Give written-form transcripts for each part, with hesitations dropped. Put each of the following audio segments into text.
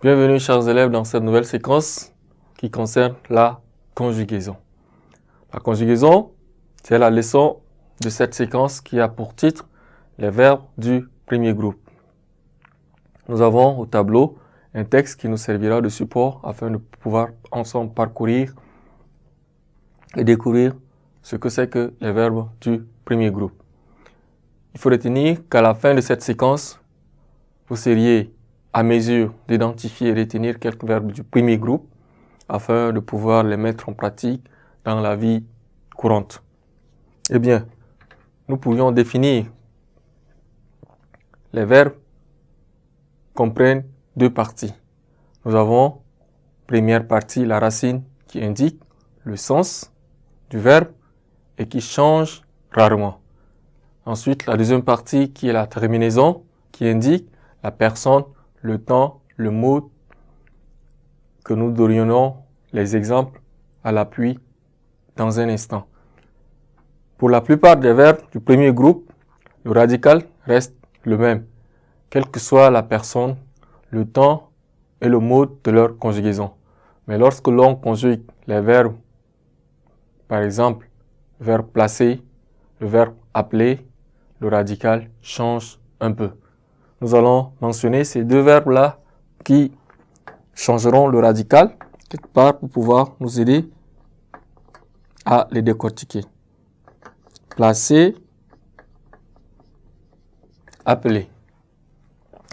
Bienvenue chers élèves dans cette nouvelle séquence qui concerne la conjugaison. La conjugaison, c'est la leçon de cette séquence qui a pour titre les verbes du premier groupe. Nous avons au tableau un texte qui nous servira de support afin de pouvoir ensemble parcourir et découvrir ce que c'est que les verbes du premier groupe. Il faut retenir qu'à la fin de cette séquence, vous seriez à mesure d'identifier et retenir quelques verbes du premier groupe afin de pouvoir les mettre en pratique dans la vie courante. Eh bien, nous pourrions définir les verbes comprennent deux parties. Nous avons, première partie, la racine qui indique le sens du verbe et qui change rarement. Ensuite, la deuxième partie qui est la terminaison qui indique la personne, le temps, le mot que nous donnerions les exemples à l'appui dans un instant. Pour la plupart des verbes du premier groupe, le radical reste le même, quelle que soit la personne, le temps et le mode de leur conjugaison. Mais lorsque l'on conjugue les verbes, par exemple, le verbe placer, le verbe appeler, le radical change un peu. Nous allons mentionner ces deux verbes-là qui changeront le radical, quelque part pour pouvoir nous aider à les décortiquer. Placer, appeler.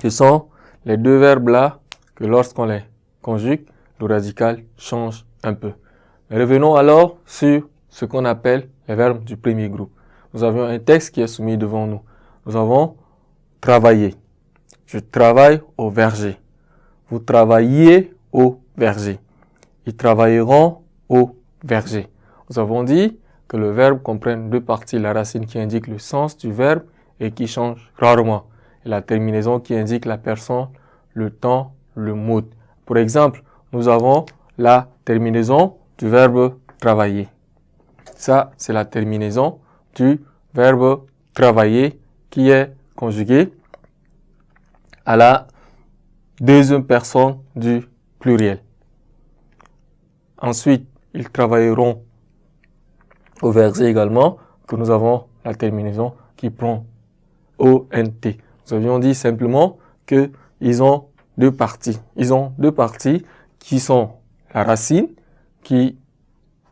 Ce sont les deux verbes-là que lorsqu'on les conjugue, le radical change un peu. Revenons alors sur ce qu'on appelle les verbes du premier groupe. Nous avons un texte qui est soumis devant nous. Nous avons travailler. Je travaille au verger. Vous travaillez au verger. Ils travailleront au verger. Nous avons dit que le verbe comprend deux parties, la racine qui indique le sens du verbe et qui change rarement, et la terminaison qui indique la personne, le temps, le mode. Pour exemple, nous avons la terminaison du verbe travailler. Ça, c'est la terminaison du verbe travailler qui est conjugué à la deuxième personne du pluriel. Ensuite, ils travailleront au verger également, que nous avons la terminaison qui prend ONT. Nous avions dit simplement qu'ils ont deux parties. Ils ont deux parties qui sont la racine, qui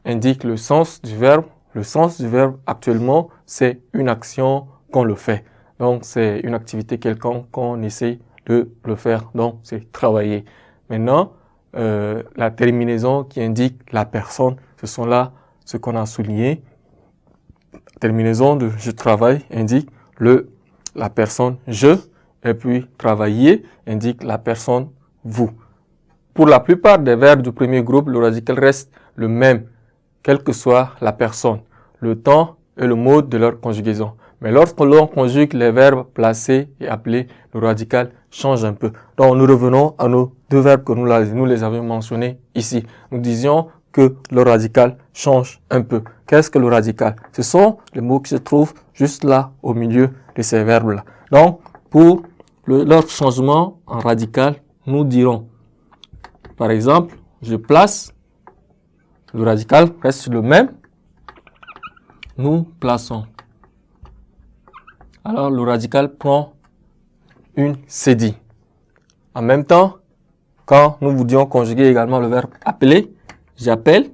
indique le sens du verbe. Le sens du verbe, actuellement, c'est une action qu'on le fait. Donc, c'est une activité quelconque qu'on essaie de le faire. Donc, c'est travailler. Maintenant, la terminaison qui indique la personne, ce sont là ce qu'on a souligné. La terminaison de je travaille indique la personne je, et puis travailler indique la personne vous. Pour la plupart des verbes du premier groupe, le radical reste le même, quelle que soit la personne, le temps et le mode de leur conjugaison. Mais lorsque l'on conjugue les verbes placer et appeler, le radical change un peu. Donc nous revenons à nos deux verbes que nous les avions mentionnés ici. Nous disions que le radical change un peu. Qu'est-ce que le radical? Ce sont les mots qui se trouvent juste là au milieu de ces verbes-là. Donc pour leur changement en radical, nous dirons, par exemple, je place, le radical reste le même, nous plaçons. Alors, le radical prend une cédille. En même temps, quand nous voulions conjuguer également le verbe appeler, j'appelle,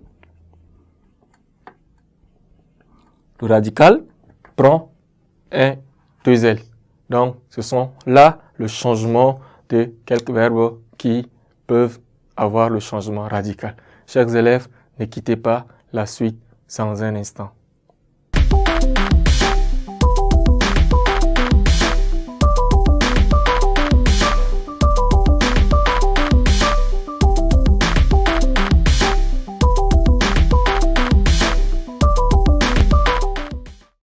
le radical prend un 2L. Donc, ce sont là le changement de quelques verbes qui peuvent avoir le changement radical. Chers élèves, ne quittez pas la suite sans un instant.